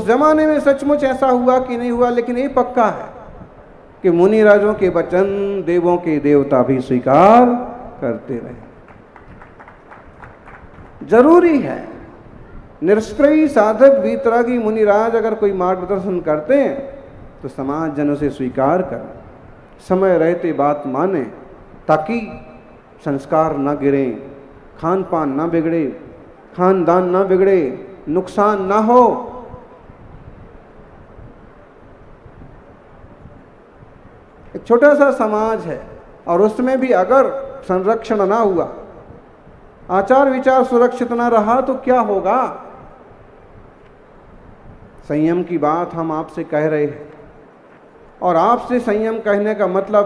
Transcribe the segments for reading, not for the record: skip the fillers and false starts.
उस जमाने में सचमुच ऐसा हुआ कि नहीं हुआ, लेकिन ये पक्का है कि मुनिराजों के वचन देवों के देवता भी स्वीकार करते रहे। जरूरी है, निष्क्रिय साधक वीतरागी मुनिराज अगर कोई मार्गदर्शन करते हैं तो समाज जन उसे स्वीकार करें, समय रहते बात माने, ताकि संस्कार न गिरे, खान पान न बिगड़े, खानदान न बिगड़े, नुकसान ना हो। एक छोटा सा समाज है और उसमें भी अगर संरक्षण ना हुआ, आचार विचार सुरक्षित ना रहा तो क्या होगा। संयम की बात हम आपसे कह रहे हैं, और आपसे संयम कहने का मतलब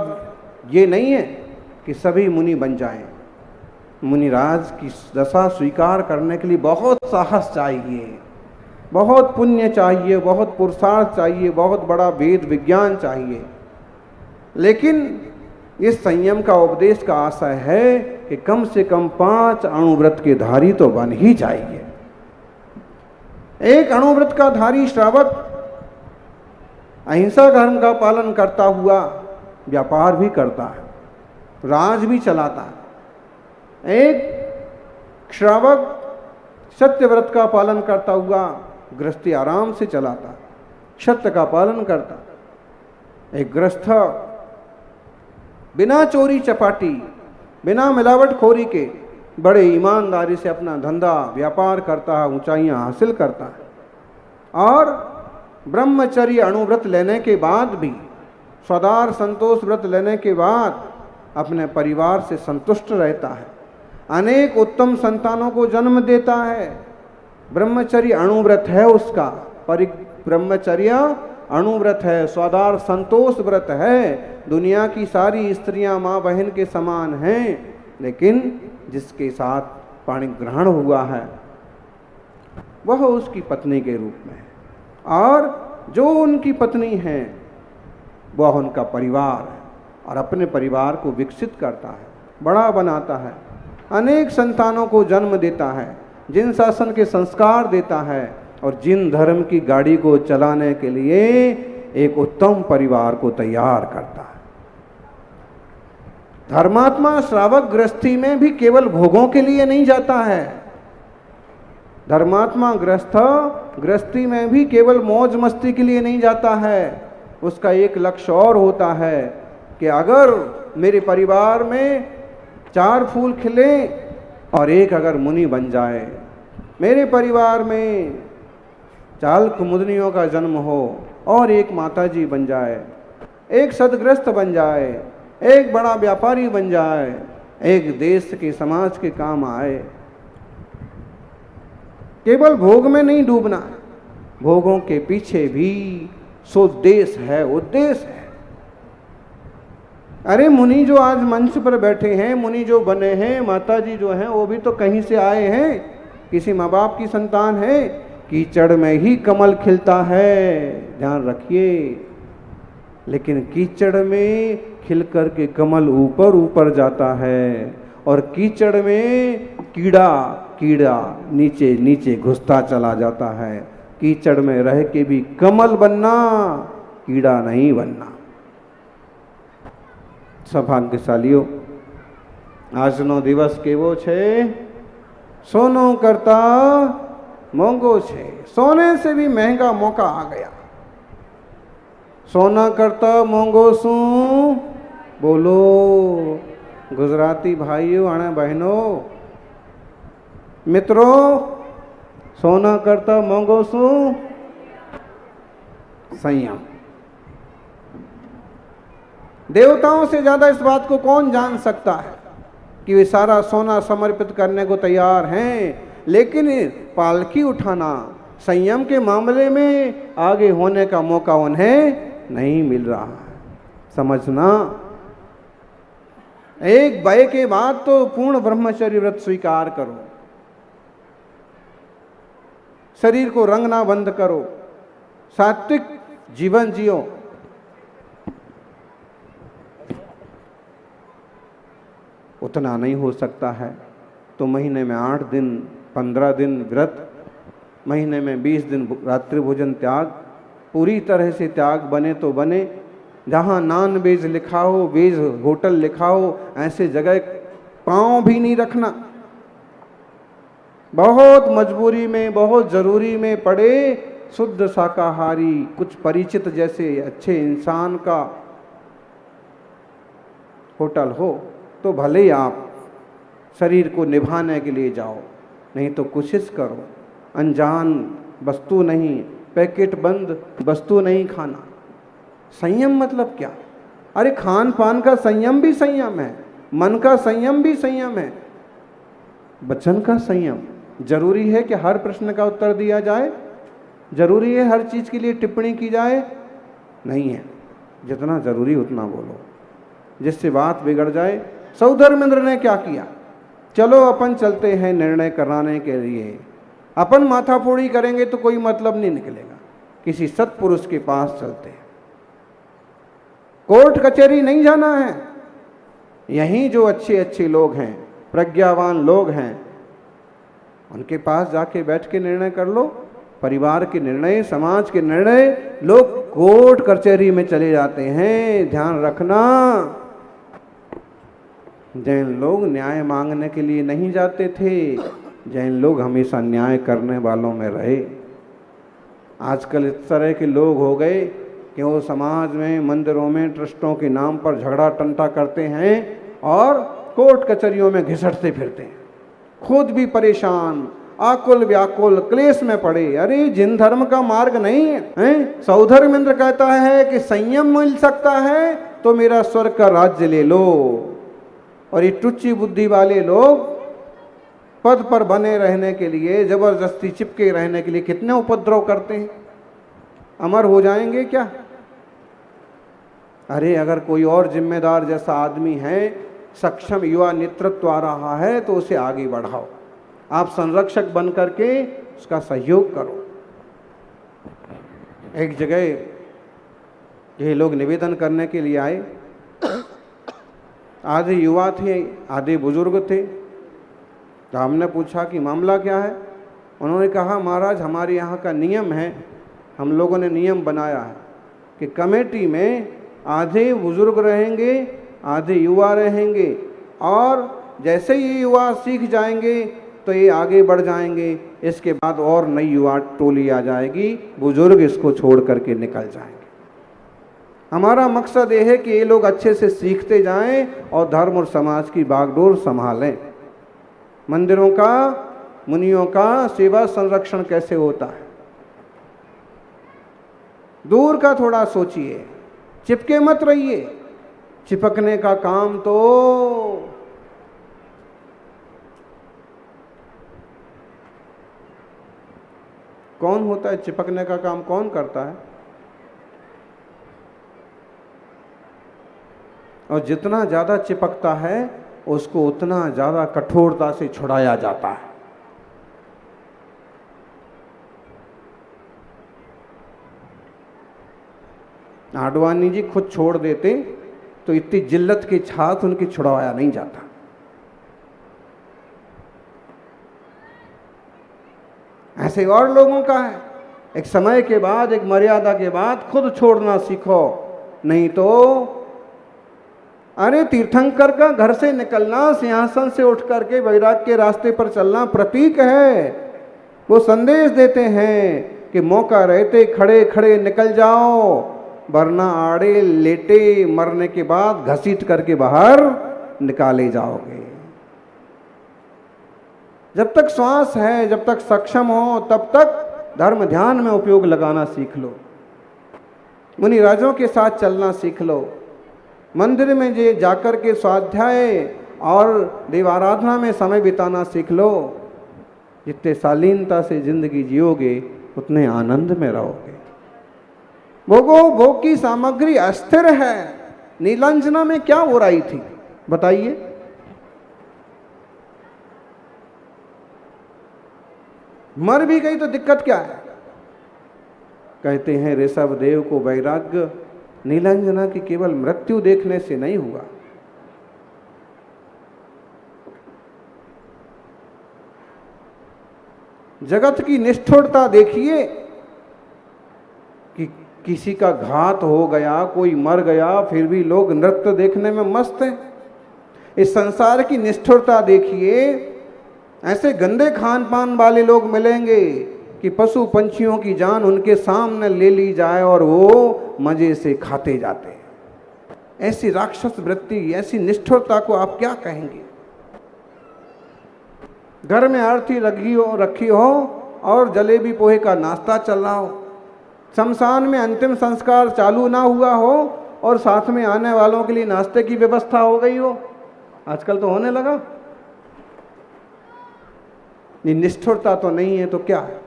ये नहीं है कि सभी मुनि बन जाएं। मुनिराज की दशा स्वीकार करने के लिए बहुत साहस चाहिए, बहुत पुण्य चाहिए, बहुत पुरुषार्थ चाहिए, बहुत बड़ा वेद विज्ञान चाहिए। लेकिन इस संयम का उपदेश का आशय है कि कम से कम 5 अणुव्रत के धारी तो बन ही जाइए। एक अणुव्रत का धारी श्रावक अहिंसा धर्म का पालन करता हुआ व्यापार भी करता है, राज भी चलाता है। एक श्रावक सत्यव्रत का पालन करता हुआ गृहस्थी आराम से चलाता, सत्य का पालन करता। एक गृहस्थ बिना चोरी चपाटी, बिना मिलावटखोरी के बड़े ईमानदारी से अपना धंधा व्यापार करता है, ऊंचाइयां हासिल करता है। और ब्रह्मचर्य अणुव्रत लेने के बाद भी, स्वदार संतोष व्रत लेने के बाद अपने परिवार से संतुष्ट रहता है, अनेक उत्तम संतानों को जन्म देता है। ब्रह्मचर्य अणुव्रत है उसका, ब्रह्मचर्य अणुव्रत है, स्वदार संतोष व्रत है। दुनिया की सारी स्त्रियां माँ बहन के समान हैं, लेकिन जिसके साथ पाणी ग्रहण हुआ है वह उसकी पत्नी के रूप में है, और जो उनकी पत्नी है वह उनका परिवार है, और अपने परिवार को विकसित करता है, बड़ा बनाता है, अनेक संतानों को जन्म देता है, जिन शासन के संस्कार देता है, और जिन धर्म की गाड़ी को चलाने के लिए एक उत्तम परिवार को तैयार करता है। धर्मात्मा श्रावक गृहस्थी में भी केवल भोगों के लिए नहीं जाता है। धर्मात्मा गृहस्थी में भी केवल मौज मस्ती के लिए नहीं जाता है। उसका एक लक्ष्य और होता है कि अगर मेरे परिवार में 4 फूल खिले और एक अगर मुनि बन जाए, मेरे परिवार में 4 कुमुदनियों का जन्म हो और एक माताजी बन जाए, एक सदगृहस्थ बन जाए, एक बड़ा व्यापारी बन जाए, एक देश के समाज के काम आए। केवल भोग में नहीं डूबना, भोगों के पीछे भी सोद्देश्य है, उद्देश्य है। अरे मुनि जो आज मंच पर बैठे हैं, मुनि जो बने हैं, माताजी जो हैं, वो भी तो कहीं से आए हैं, किसी माँ बाप की संतान है। कीचड़ में ही कमल खिलता है, ध्यान रखिए। लेकिन कीचड़ में खिल कर के कमल ऊपर ऊपर जाता है, और कीचड़ में कीड़ा नीचे नीचे घुसता चला जाता है। कीचड़ में रह के भी कमल बनना, कीड़ा नहीं बनना। सौभाग्यशालीओ, આજનો દિવસ કેવો છે? सोनो करता मोंगो छे। सोने से भी महंगा मौका आ गया। सोना करता मोंगो शू बोलो गुजराती भाइयों અને बहनों मित्रों, सोना करता मोंगो शू? संयम। देवताओं से ज्यादा इस बात को कौन जान सकता है कि वे सारा सोना समर्पित करने को तैयार हैं, लेकिन पालकी उठाना, संयम के मामले में आगे होने का मौका उन्हें नहीं मिल रहा है। समझना, एक भय के बाद तो पूर्ण ब्रह्मचर्य व्रत स्वीकार करो, शरीर को रंगना बंद करो, सात्विक जीवन जियो। उतना नहीं हो सकता है तो महीने में 8 दिन 15 दिन व्रत महीने में 20 दिन रात्रि भोजन त्याग, पूरी तरह से त्याग बने तो बने। जहाँ नॉन वेज लिखा हो, वेज होटल लिखा हो, ऐसे जगह पाँव भी नहीं रखना। बहुत मजबूरी में, बहुत ज़रूरी में पड़े शुद्ध शाकाहारी कुछ परिचित जैसे अच्छे इंसान का होटल हो तो भले ही आप शरीर को निभाने के लिए जाओ, नहीं तो कोशिश करो अनजान वस्तु नहीं, पैकेट बंद वस्तु नहीं खाना। संयम मतलब क्या? अरे खान पान का संयम भी संयम है, मन का संयम भी संयम है, वचन का संयम। जरूरी है कि हर प्रश्न का उत्तर दिया जाए? जरूरी है हर चीज के लिए टिप्पणी की जाए? नहीं है। जितना जरूरी उतना बोलो, जिससे बात बिगड़ जाए। सौधर्मेंद्र ने क्या किया? चलो अपन चलते हैं निर्णय कराने के लिए, अपन माथाफोड़ी करेंगे तो कोई मतलब नहीं निकलेगा, किसी सत्पुरुष के पास चलते हैं। कोर्ट कचहरी नहीं जाना है, यहीं जो अच्छे अच्छे लोग हैं, प्रज्ञावान लोग हैं, उनके पास जाके बैठ के निर्णय कर लो। परिवार के निर्णय, समाज के निर्णय लोग कोर्ट कचहरी में चले जाते हैं। ध्यान रखना, जैन लोग न्याय मांगने के लिए नहीं जाते थे, जैन लोग हमेशा न्याय करने वालों में रहे। आजकल इस तरह के लोग हो गए कि वो समाज में, मंदिरों में, ट्रस्टों के नाम पर झगड़ा टंटा करते हैं और कोर्ट कचहरियों में घिसटते फिरते हैं, खुद भी परेशान, आकुल व्याकुल, क्लेश में पड़े। अरे जिन धर्म का मार्ग नहीं है। सौधर्मेंद्र कहता है कि संयम मिल सकता है तो मेरा स्वर्ग का राज्य ले लो। और ये टुच्ची बुद्धि वाले लोग पद पर बने रहने के लिए, जबरदस्ती चिपके रहने के लिए कितने उपद्रव करते हैं। अमर हो जाएंगे क्या? अरे अगर कोई और जिम्मेदार जैसा आदमी है, सक्षम युवा नेतृत्व आ रहा है तो उसे आगे बढ़ाओ। आप संरक्षक बन करके उसका सहयोग करो। एक जगह ये लोग निवेदन करने के लिए आए, आधे युवा थे, आधे बुजुर्ग थे। तो हमने पूछा कि मामला क्या है? उन्होंने कहा, महाराज हमारे यहाँ का नियम है, हम लोगों ने नियम बनाया है कि कमेटी में आधे बुजुर्ग रहेंगे, आधे युवा रहेंगे, और जैसे ही युवा सीख जाएंगे तो ये आगे बढ़ जाएंगे। इसके बाद और नई युवा टोली आ जाएगी, बुजुर्ग इसको छोड़ करके निकल जाएंगे। हमारा मकसद ये है कि ये लोग अच्छे से सीखते जाएं और धर्म और समाज की बागडोर संभालें। मंदिरों का, मुनियों का सेवा संरक्षण कैसे होता है, दूर का थोड़ा सोचिए, चिपके मत रहिए। चिपकने का काम तो कौन होता है? चिपकने का काम कौन करता है? और जितना ज़्यादा चिपकता है उसको उतना ज़्यादा कठोरता से छुड़ाया जाता है। आडवाणी जी खुद छोड़ देते तो इतनी जिल्लत के छात उनकी छुड़वाया नहीं जाता। ऐसे और लोगों का है। एक समय के बाद, एक मर्यादा के बाद खुद छोड़ना सीखो, नहीं तो अरे तीर्थंकर का घर से निकलना, सिंहासन से उठ करके वैराग के रास्ते पर चलना प्रतीक है। वो संदेश देते हैं कि मौका रहते खड़े खड़े निकल जाओ, वरना आड़े लेटे मरने के बाद घसीट करके बाहर निकाले जाओगे। जब तक श्वास है, जब तक सक्षम हो, तब तक धर्म ध्यान में उपयोग लगाना सीख लो। मुनि राजों के साथ चलना सीख लो। मंदिर में जे जाकर के स्वाध्याय और देवाराधना में समय बिताना सीख लो। जितने शालीनता से जिंदगी जियोगे उतने आनंद में रहोगे। भोगो, भोग की सामग्री अस्थिर है। नीलांजना में क्या हो रही थी बताइए? मर भी गई तो दिक्कत क्या है? कहते हैं ऋषभ देव को वैराग्य नीलांजना की केवल मृत्यु देखने से नहीं हुआ। जगत की निष्ठुरता देखिए कि किसी का घात हो गया, कोई मर गया, फिर भी लोग नृत्य देखने में मस्त हैं। इस संसार की निष्ठुरता देखिए, ऐसे गंदे खान पान वाले लोग मिलेंगे कि पशु पंछियों की जान उनके सामने ले ली जाए और वो मजे से खाते जाते हैं। ऐसी राक्षस वृत्ति, ऐसी निष्ठुरता को आप क्या कहेंगे? घर में आरती रखी हो और जलेबी पोहे का नाश्ता चल रहा हो, शमशान में अंतिम संस्कार चालू ना हुआ हो और साथ में आने वालों के लिए नाश्ते की व्यवस्था हो गई हो। आजकल तो होने लगा। ये निष्ठुरता तो नहीं है तो क्या है?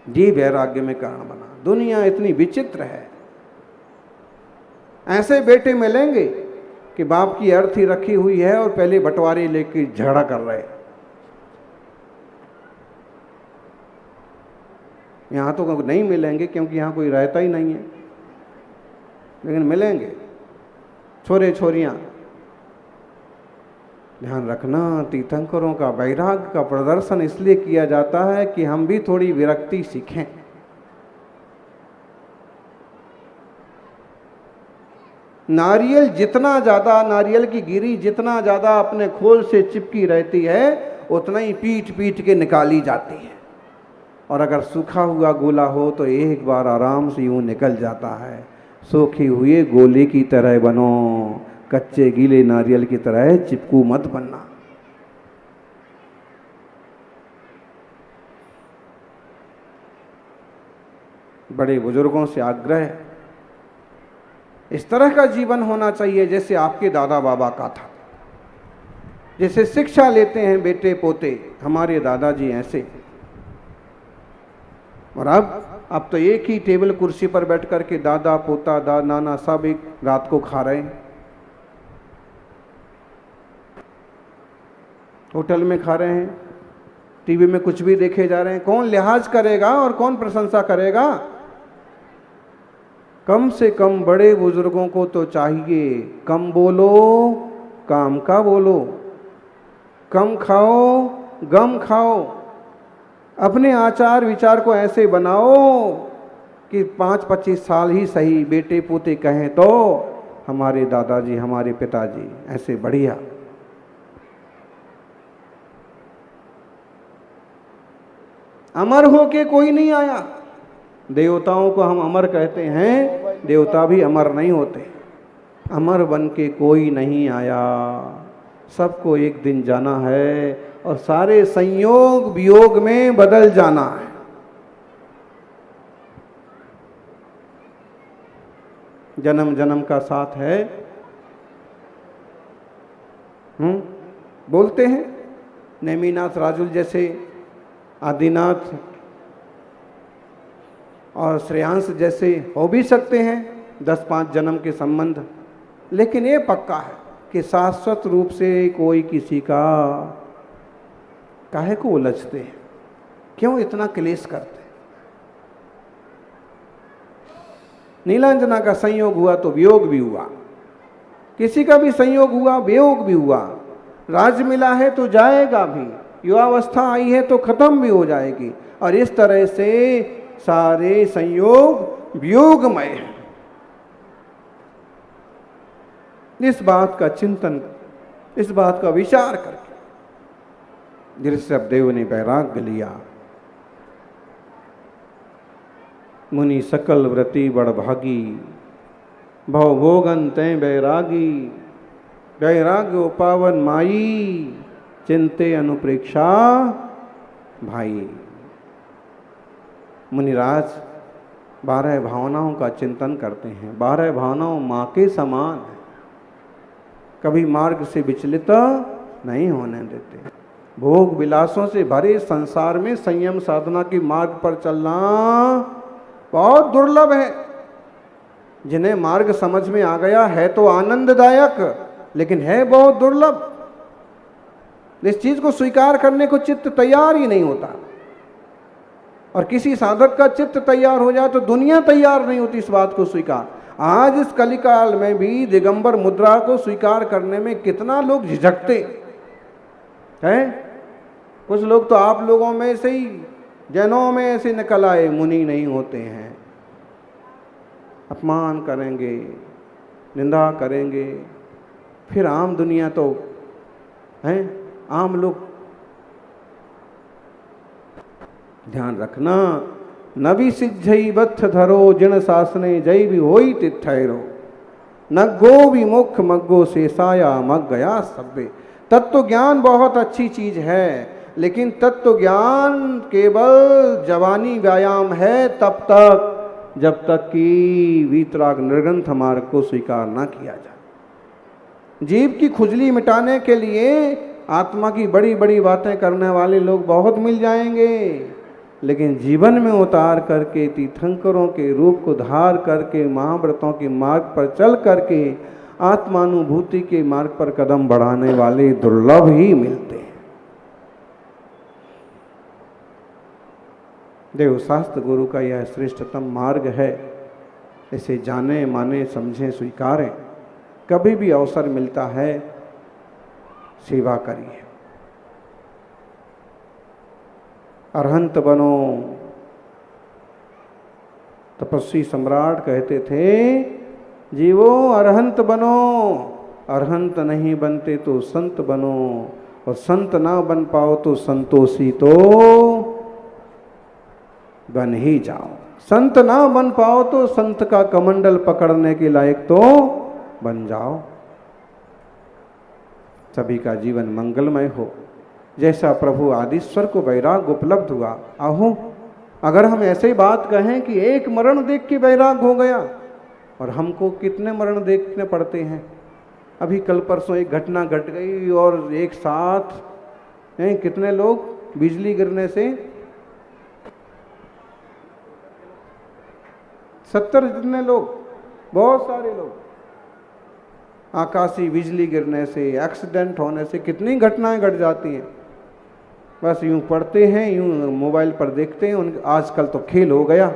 ये वैराग्य में कारण बना। दुनिया इतनी विचित्र है। ऐसे बेटे मिलेंगे कि बाप की अर्थी रखी हुई है और पहले बंटवारे लेके झगड़ा कर रहे। यहां तो नहीं मिलेंगे क्योंकि यहां कोई रहता ही नहीं है, लेकिन मिलेंगे छोरे छोरियां। ध्यान रखना, तीर्थंकरों का वैराग्य का प्रदर्शन इसलिए किया जाता है कि हम भी थोड़ी विरक्ति सीखें। नारियल जितना ज्यादा, नारियल की गिरी जितना ज्यादा अपने खोल से चिपकी रहती है, उतना ही पीट पीट के निकाली जाती है। और अगर सूखा हुआ गोला हो तो एक बार आराम से यूं निकल जाता है। सूखे हुए गोले की तरह बनो, कच्चे गीले नारियल की तरह चिपकू मत बनना। बड़े बुजुर्गों से आग्रह, इस तरह का जीवन होना चाहिए जैसे आपके दादा बाबा का था। जैसे शिक्षा लेते हैं बेटे पोते, हमारे दादाजी ऐसे। और अब तो एक ही टेबल कुर्सी पर बैठ कर के दादा पोता दादा नाना सब एक रात को खा रहे हैं, होटल में खा रहे हैं, टीवी में कुछ भी देखे जा रहे हैं। कौन लिहाज करेगा और कौन प्रशंसा करेगा? कम से कम बड़े बुजुर्गों को तो चाहिए कम बोलो, काम का बोलो, कम खाओ, गम खाओ। अपने आचार विचार को ऐसे बनाओ कि 5-25 साल ही सही बेटे पोते कहें तो हमारे दादाजी, हमारे पिताजी ऐसे बढ़िया। अमर होके कोई नहीं आया। देवताओं को हम अमर कहते हैं, देवता भी अमर नहीं होते। अमर बन के कोई नहीं आया। सबको एक दिन जाना है और सारे संयोग वियोग में बदल जाना है। जन्म जन्म का साथ है। बोलते हैं नेमिनाथ राजुल जैसे, आदिनाथ और श्रेयांश जैसे हो भी सकते हैं 10-5 जन्म के संबंध, लेकिन ये पक्का है कि शाश्वत रूप से कोई किसी का काहे को उलझते हैं? क्यों इतना क्लेश करते? नीलांजना का संयोग हुआ तो वियोग भी हुआ, किसी का भी संयोग हुआ वियोग भी हुआ। राज मिला है तो जाएगा भी, युवावस्था आई है तो खत्म भी हो जाएगी। और इस तरह से सारे संयोग वियोगमय हैं। इस बात का चिंतन, इस बात का विचार करके ऋषभदेव ने वैराग्य लिया। मुनि सकल व्रति बड़भागी, भव भोगन तै वैरागी। वैराग्य पावन माई, चिंते अनुप्रेक्षा भाई। मुनिराज 12 भावनाओं का चिंतन करते हैं। 12 भावनाओं माँ के समान है, कभी मार्ग से विचलित नहीं होने देते। भोग विलासों से भरे संसार में संयम साधना के मार्ग पर चलना बहुत दुर्लभ है। जिन्हें मार्ग समझ में आ गया है तो आनंददायक, लेकिन है बहुत दुर्लभ। इस चीज को स्वीकार करने को चित्त तैयार ही नहीं होता। और किसी साधक का चित्त तैयार हो जाए तो दुनिया तैयार नहीं होती इस बात को स्वीकार। आज इस कलिकाल में भी दिगंबर मुद्रा को स्वीकार करने में कितना लोग झिझकते हैं। कुछ लोग तो आप लोगों में से ही, जैनों में ऐसे निकल आए, मुनि नहीं होते हैं, अपमान करेंगे, निंदा करेंगे। फिर आम दुनिया तो है, आम लोग। ध्यान रखना, नबी सिज्झई बथ धरो जिन सासने जय भी होई तिथैरो न गो विमुख मग्गो शेषाया मग गया सब्बे। तत्व ज्ञान बहुत अच्छी चीज है, लेकिन तत्व ज्ञान केवल जवानी व्यायाम है तब तक जब तक कि वीतराग निर्ग्रंथ मार्ग को स्वीकार ना किया जाए। जीव की खुजली मिटाने के लिए आत्मा की बड़ी बड़ी बातें करने वाले लोग बहुत मिल जाएंगे, लेकिन जीवन में उतार करके तीर्थंकरों के रूप को धार करके महाव्रतों के मार्ग पर चल करके आत्मानुभूति के मार्ग पर कदम बढ़ाने वाले दुर्लभ ही मिलते हैं। देव शास्त्र गुरु का यह श्रेष्ठतम मार्ग है, इसे जाने माने समझें स्वीकारें। कभी भी अवसर मिलता है सेवा करिए, अरहंत बनो। तपस्वी सम्राट कहते थे, जीवो अरहंत बनो, अरहंत नहीं बनते तो संत बनो, और संत ना बन पाओ तो संतोषी तो बन ही जाओ। संत ना बन पाओ तो संत का कमंडल पकड़ने के लायक तो बन जाओ। सभी का जीवन मंगलमय हो, जैसा प्रभु आदिश्वर को वैराग उपलब्ध हुआ। आहो, अगर हम ऐसे बात कहें कि एक मरण देख के वैराग हो गया, और हमको कितने मरण देखने पड़ते हैं। अभी कल परसों एक घटना घट गई और एक साथ कितने लोग बिजली गिरने से 70 जितने लोग, बहुत सारे लोग आकाशीय बिजली गिरने से, एक्सीडेंट होने से कितनी घटनाएं घट जाती हैं। बस यूं पढ़ते हैं, यूं मोबाइल पर देखते हैं। उन आजकल तो खेल हो गया,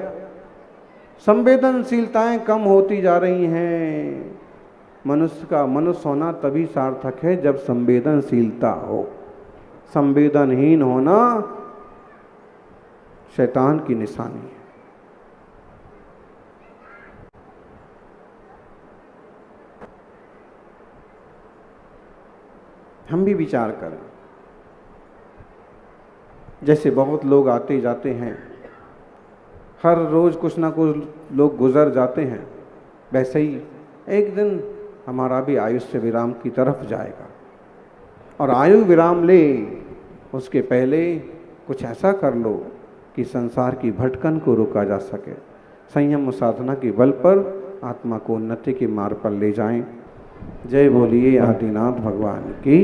संवेदनशीलताएं कम होती जा रही हैं। मनुष्य का मनुष्य होना तभी सार्थक है जब संवेदनशीलता हो। संवेदनहीन होना शैतान की निशानी है। हम भी विचार करें, जैसे बहुत लोग आते जाते हैं, हर रोज कुछ ना कुछ लोग गुजर जाते हैं, वैसे ही एक दिन हमारा भी आयुष्य विराम की तरफ जाएगा। और आयु विराम ले उसके पहले कुछ ऐसा कर लो कि संसार की भटकन को रोका जा सके। संयम साधना के बल पर आत्मा को उन्नति के मार्ग पर ले जाएं। जय बोलिए आदिनाथ भगवान की।